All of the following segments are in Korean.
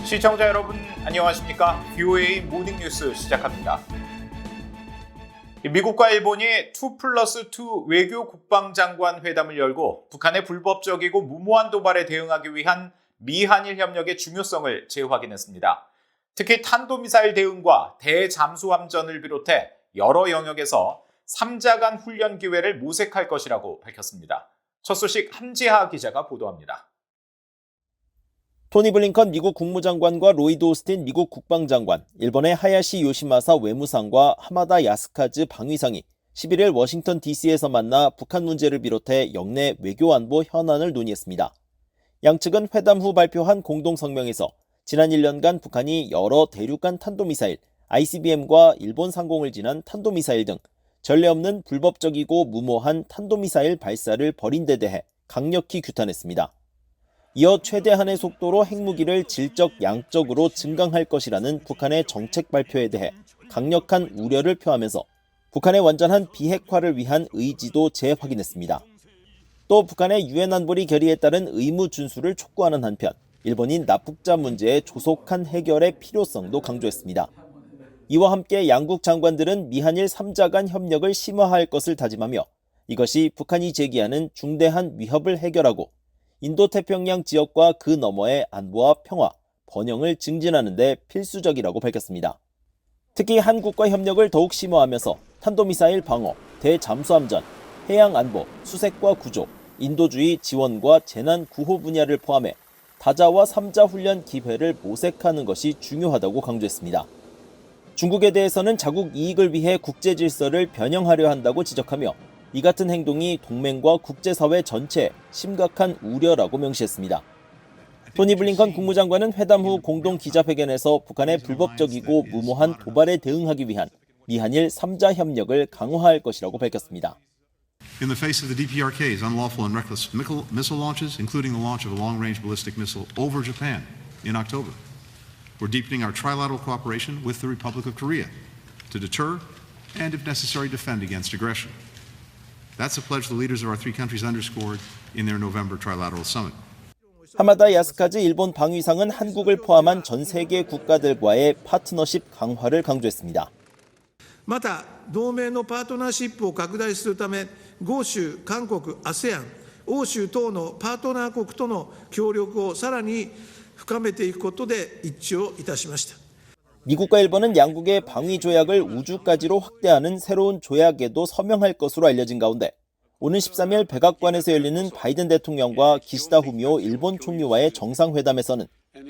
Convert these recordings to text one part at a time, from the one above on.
시청자 여러분 안녕하십니까? VOA 모닝뉴스 시작합니다. 미국과 일본이 2+2 외교 국방장관 회담을 열고 북한의 불법적이고 무모한 도발에 대응하기 위한 미한일 협력의 중요성을 재확인했습니다. 특히 탄도미사일 대응과 대잠수함전을 비롯해 여러 영역에서 3자 간 훈련 기회를 모색할 것이라고 밝혔습니다. 첫 소식 함지하 기자가 보도합니다. 토니 블링컨 미국 국무장관과 로이드 오스틴 미국 국방장관, 일본의 하야시 요시마사 외무상과 하마다 야스카즈 방위상이 11일 워싱턴 DC에서 만나 북한 문제를 비롯해 역내 외교안보 현안을 논의했습니다. 양측은 회담 후 발표한 공동성명에서 지난 1년간 북한이 여러 대륙간 탄도미사일, ICBM과 일본 상공을 지난 탄도미사일 등 전례 없는 불법적이고 무모한 탄도미사일 발사를 벌인 데 대해 강력히 규탄했습니다. 이어 최대한의 속도로 핵무기를 질적 양적으로 증강할 것이라는 북한의 정책 발표에 대해 강력한 우려를 표하면서 북한의 완전한 비핵화를 위한 의지도 재확인했습니다. 또 북한의 유엔 안보리 결의에 따른 의무 준수를 촉구하는 한편 일본인 납북자 문제의 조속한 해결의 필요성도 강조했습니다. 이와 함께 양국 장관들은 미한일 3자 간 협력을 심화할 것을 다짐하며 이것이 북한이 제기하는 중대한 위협을 해결하고 인도태평양 지역과 그 너머의 안보와 평화, 번영을 증진하는 데 필수적이라고 밝혔습니다. 특히 한국과 협력을 더욱 심화하면서 탄도미사일 방어, 대잠수함전, 해양안보, 수색과 구조, 인도주의 지원과 재난 구호 분야를 포함해 다자와 3자 훈련 기회를 모색하는 것이 중요하다고 강조했습니다. 중국에 대해서는 자국 이익을 위해 국제 질서를 변형하려 한다고 지적하며 이 같은 행동이 동맹과 국제사회 전체에 심각한 우려라고 명시했습니다. 토니 블링컨 국무장관은 회담 후 공동 기자회견에서 북한의 불법적이고 무모한 도발에 대응하기 위한 미한일 3자 협력을 강화할 것이라고 밝혔습니다. In the face of the DPRK's unlawful and reckless missile launches, including the launch of a long-range ballistic missile over Japan in October, we're deepening our trilateral cooperation with the Republic of Korea to deter and, if necessary, defend against aggression. That's a pledge the leaders of our three countries underscored in their November trilateral summit. 하마다 야스카즈 일본 방위상은 한국을 포함한 전 세계 국가들과의 파트너십 강화를 강조했습니다. また同盟のパートナーシップを拡大するため、豪州、韓国、ASEAN、欧州等のパートナー国との協力をさらに深めていくことで一致をいたしました。 미국과 일본은 양국의 방위 조약을 우주까지로 확대하는 새로운 조약에도 서명할 것으로 알려진 가운데 오는 13일 백악관에서 열리는 바이든 대통령과 기시다 후미오 일본 총리와의 정상회담에서는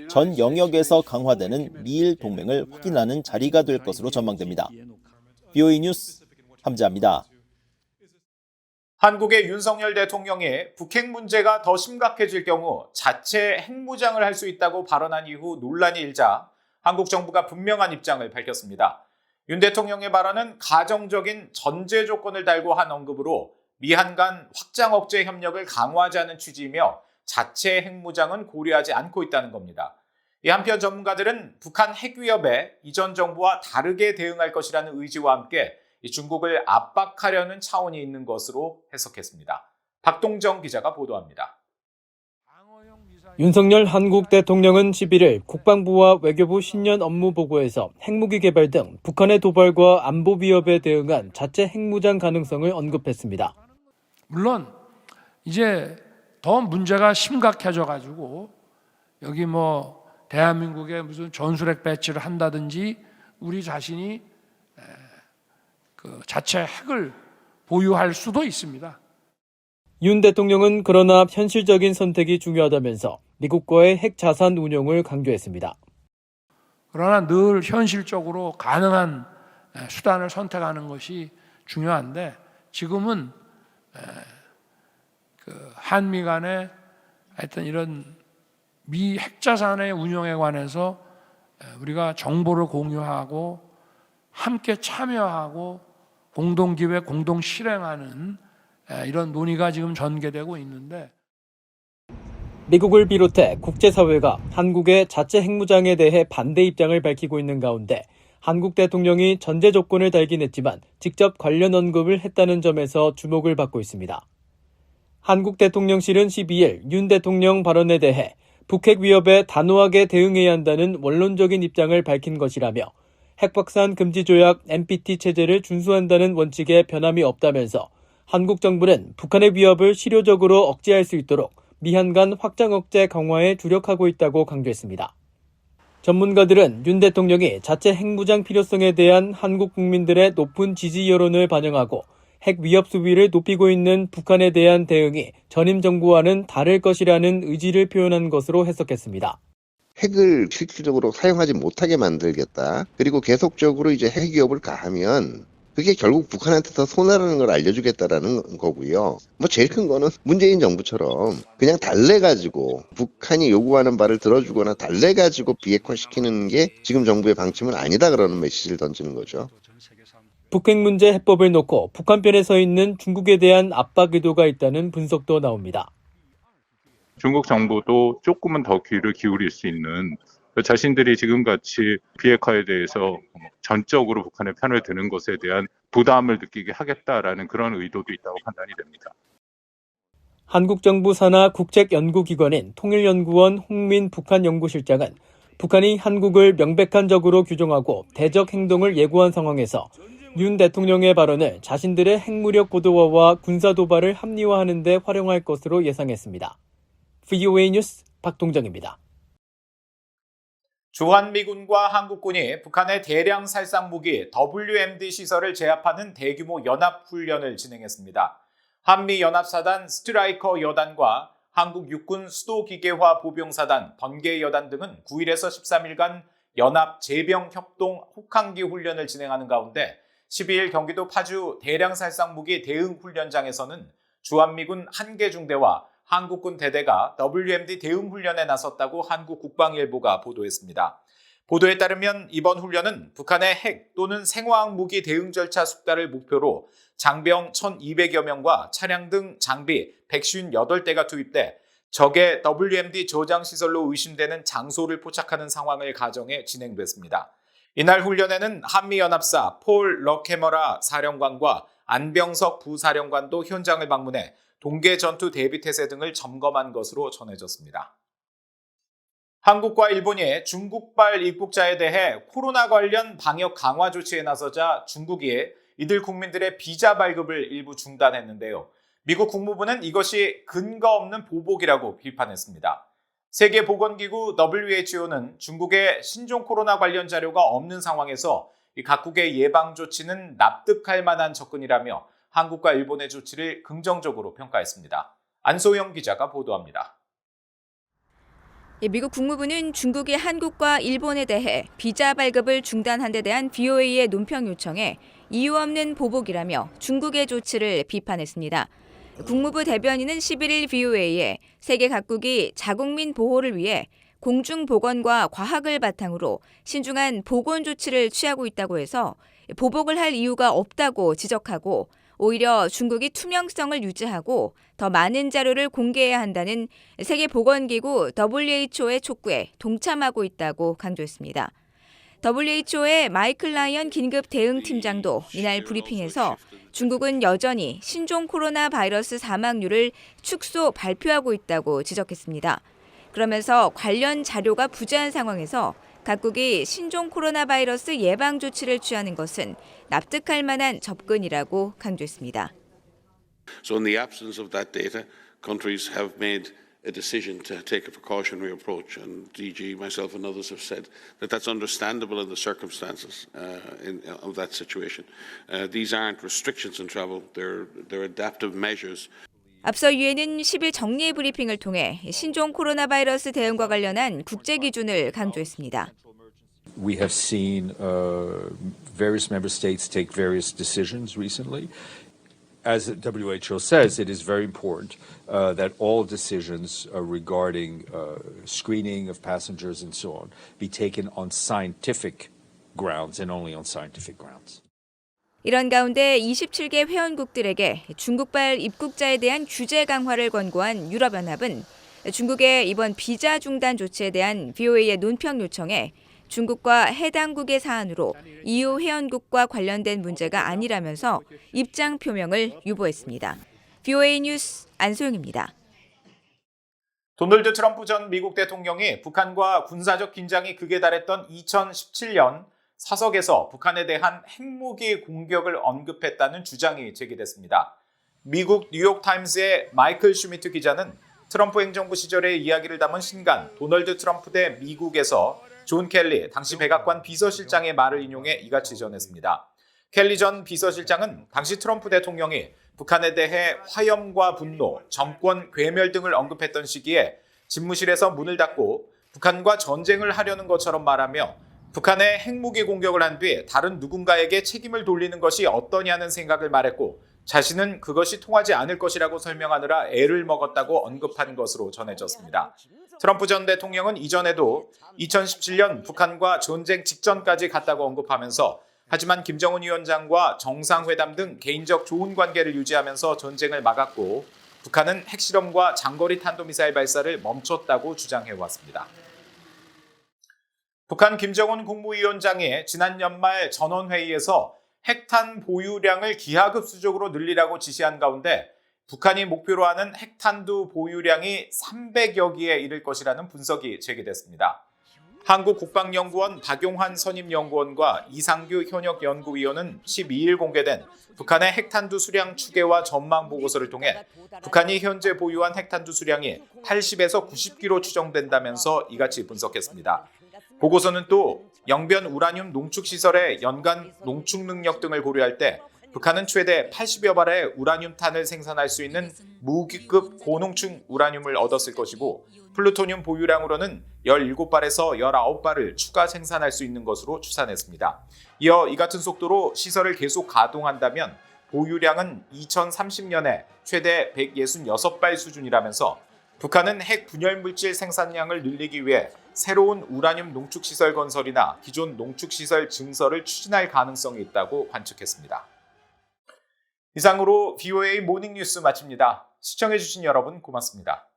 전 영역에서 강화되는 미일 동맹을 확인하는 자리가 될 것으로 전망됩니다. VOA 뉴스 함지아입니다. 한국의 윤석열 대통령이 북핵 문제가 더 심각해질 경우 자체 핵무장을 할 수 있다고 발언한 이후 논란이 일자 한국 정부가 분명한 입장을 밝혔습니다. 윤 대통령의 발언은 가정적인 전제 조건을 달고 한 언급으로 미한 간 확장 억제 협력을 강화하자는 취지이며 자체 핵무장은 고려하지 않고 있다는 겁니다. 한편 전문가들은 북한 핵 위협에 이전 정부와 다르게 대응할 것이라는 의지와 함께 중국을 압박하려는 차원이 있는 것으로 해석했습니다. 박동정 기자가 보도합니다. 윤석열 한국 대통령은 11일 국방부와 외교부 신년 업무 보고에서 핵무기 개발 등 북한의 도발과 안보 위협에 대응한 자체 핵무장 가능성을 언급했습니다. 물론 이제 더 문제가 심각해져가지고 여기 대한민국에 무슨 전술핵 배치를 한다든지 우리 자신이 그 자체 핵을 보유할 수도 있습니다. 윤 대통령은 그러나 현실적인 선택이 중요하다면서 미국과의 핵 자산 운용을 강조했습니다. 그러나 늘 현실적으로 가능한 수단을 선택하는 것이 중요한데 지금은 한미 간의 하여튼 이런 미 핵자산의 운용에 관해서 우리가 정보를 공유하고 함께 참여하고 공동기획, 공동 실행하는 이런 논의가 지금 전개되고 있는데 미국을 비롯해 국제사회가 한국의 자체 핵무장에 대해 반대 입장을 밝히고 있는 가운데 한국 대통령이 전제 조건을 달긴 했지만 직접 관련 언급을 했다는 점에서 주목을 받고 있습니다. 한국 대통령실은 12일 윤 대통령 발언에 대해 북핵 위협에 단호하게 대응해야 한다는 원론적인 입장을 밝힌 것이라며 핵 확산 금지 조약 NPT 체제를 준수한다는 원칙에 변함이 없다면서 한국 정부는 북한의 위협을 실효적으로 억제할 수 있도록 미한 간 확장 억제 강화에 주력하고 있다고 강조했습니다. 전문가들은 윤 대통령이 자체 핵무장 필요성에 대한 한국 국민들의 높은 지지 여론을 반영하고 핵 위협 수위를 높이고 있는 북한에 대한 대응이 전임 정부와는 다를 것이라는 의지를 표현한 것으로 해석했습니다. 핵을 실질적으로 사용하지 못하게 만들겠다. 그리고 계속적으로 이제 핵 위협을 가하면 그게 결국 북한한테 더 손해라는 걸 알려주겠다라는 거고요. 뭐 제일 큰 거는 문재인 정부처럼 그냥 달래가지고 북한이 요구하는 바를 들어주거나 달래가지고 비핵화시키는 게 지금 정부의 방침은 아니다 그러는 메시지를 던지는 거죠. 북핵 문제 해법을 놓고 북한 편에 서 있는 중국에 대한 압박 의도가 있다는 분석도 나옵니다. 중국 정부도 조금은 더 귀를 기울일 수 있는 자신들이 지금같이 비핵화에 대해서 전적으로 북한의 편을 드는 것에 대한 부담을 느끼게 하겠다라는 그런 의도도 있다고 판단이 됩니다. 한국 정부 산하 국책연구기관인 통일연구원 홍민 북한연구실장은 북한이 한국을 명백한적으로 규정하고 대적 행동을 예고한 상황에서 윤 대통령의 발언을 자신들의 핵무력 고도화와 군사 도발을 합리화하는 데 활용할 것으로 예상했습니다. VOA 뉴스 박동정입니다. 주한미군과 한국군이 북한의 대량 살상 무기 WMD 시설을 제압하는 대규모 연합훈련을 진행했습니다. 한미연합사단 스트라이커 여단과 한국 육군 수도기계화 보병사단 번개여단 등은 9일에서 13일간 연합 제병협동 혹한기 훈련을 진행하는 가운데 12일 경기도 파주 대량살상 무기 대응훈련장에서는 주한미군 한개 중대와 한국군 대대가 WMD 대응훈련에 나섰다고 한국 국방일보가 보도했습니다. 보도에 따르면 이번 훈련은 북한의 핵 또는 생화학 무기 대응 절차 숙달을 목표로 장병 1,200여 명과 차량 등 장비 158대가 투입돼 적의 WMD 저장 시설로 의심되는 장소를 포착하는 상황을 가정해 진행됐습니다. 이날 훈련에는 한미연합사 폴 럭헤머라 사령관과 안병석 부사령관도 현장을 방문해 동계 전투 대비 태세 등을 점검한 것으로 전해졌습니다. 한국과 일본이 중국발 입국자에 대해 코로나 관련 방역 강화 조치에 나서자 중국이 이들 국민들의 비자 발급을 일부 중단했는데요. 미국 국무부는 이것이 근거 없는 보복이라고 비판했습니다. 세계보건기구 WHO는 중국의 신종 코로나 관련 자료가 없는 상황에서 이 각국의 예방 조치는 납득할 만한 접근이라며 한국과 일본의 조치를 긍정적으로 평가했습니다. 안소영 기자가 보도합니다. 미국 국무부는 중국이 한국과 일본에 대해 비자 발급을 중단한 데 대한 VOA의 논평 요청에 이유 없는 보복이라며 중국의 조치를 비판했습니다. 국무부 대변인은 11일 VOA에 세계 각국이 자국민 보호를 위해 공중보건과 과학을 바탕으로 신중한 보건 조치를 취하고 있다고 해서 보복을 할 이유가 없다고 지적하고 오히려 중국이 투명성을 유지하고 더 많은 자료를 공개해야 한다는 세계보건기구 WHO의 촉구에 동참하고 있다고 강조했습니다. WHO의 마이클 라이언 긴급 대응팀장도 이날 브리핑에서 중국은 여전히 신종 코로나 바이러스 사망률을 축소 발표하고 있다고 지적했습니다. 그러면서 관련 자료가 부재한 상황에서 각국이 신종 코로나 바이러스 예방 조치를 취하는 것은 납득할 만한 접근이라고 강조했습니다. So in the absence of that data, countries have made a decision to take a precautionary approach, and DG, myself, and others have said that that's understandable in the circumstances of that situation. These aren't restrictions on travel; they're adaptive measures. 앞서 유엔은 10일 정례 브리핑을 통해 신종 코로나 바이러스 대응과 관련한 국제 기준을 강조했습니다. We have seen various member states take various decisions recently. As the WHO says, it is very important that all decisions regarding screening of passengers and so on be taken on scientific grounds and only on scientific grounds. 이런 가운데 27개 회원국들에게 중국발 입국자에 대한 규제 강화를 권고한 유럽연합은 중국의 이번 비자 중단 조치에 대한 VOA의 논평 요청에 중국과 해당국의 사안으로 EU 회원국과 관련된 문제가 아니라면서 입장 표명을 유보했습니다. VOA 뉴스 안소영입니다. 도널드 트럼프 전 미국 대통령이 북한과 군사적 긴장이 극에 달했던 2017년 사석에서 북한에 대한 핵무기 공격을 언급했다는 주장이 제기됐습니다. 미국 뉴욕타임스의 마이클 슈미트 기자는 트럼프 행정부 시절의 이야기를 담은 신간 도널드 트럼프 대 미국에서 존 켈리 당시 백악관 비서실장의 말을 인용해 이같이 전했습니다. 켈리 전 비서실장은 당시 트럼프 대통령이 북한에 대해 화염과 분노, 정권 괴멸 등을 언급했던 시기에 집무실에서 문을 닫고 북한과 전쟁을 하려는 것처럼 말하며 북한의 핵무기 공격을 한 뒤 다른 누군가에게 책임을 돌리는 것이 어떠냐는 생각을 말했고 자신은 그것이 통하지 않을 것이라고 설명하느라 애를 먹었다고 언급한 것으로 전해졌습니다. 트럼프 전 대통령은 이전에도 2017년 북한과 전쟁 직전까지 갔다고 언급하면서 하지만 김정은 위원장과 정상회담 등 개인적 좋은 관계를 유지하면서 전쟁을 막았고 북한은 핵실험과 장거리 탄도미사일 발사를 멈췄다고 주장해왔습니다. 북한 김정은 국무위원장이 지난 연말 전원회의에서 핵탄 보유량을 기하급수적으로 늘리라고 지시한 가운데 북한이 목표로 하는 핵탄두 보유량이 300여 기에 이를 것이라는 분석이 제기됐습니다. 한국국방연구원 박용환 선임연구원과 이상규 현역연구위원은 12일 공개된 북한의 핵탄두 수량 추계와 전망 보고서를 통해 북한이 현재 보유한 핵탄두 수량이 80에서 90기로 추정된다면서 이같이 분석했습니다. 보고서는 또 영변 우라늄 농축시설의 연간 농축 능력 등을 고려할 때 북한은 최대 80여 발의 우라늄탄을 생산할 수 있는 무기급 고농축 우라늄을 얻었을 것이고 플루토늄 보유량으로는 17발에서 19발을 추가 생산할 수 있는 것으로 추산했습니다. 이어 이 같은 속도로 시설을 계속 가동한다면 보유량은 2030년에 최대 166발 수준이라면서 북한은 핵 분열물질 생산량을 늘리기 위해 새로운 우라늄 농축시설 건설이나 기존 농축시설 증설을 추진할 가능성이 있다고 관측했습니다. 이상으로 VOA 모닝뉴스 마칩니다. 시청해주신 여러분 고맙습니다.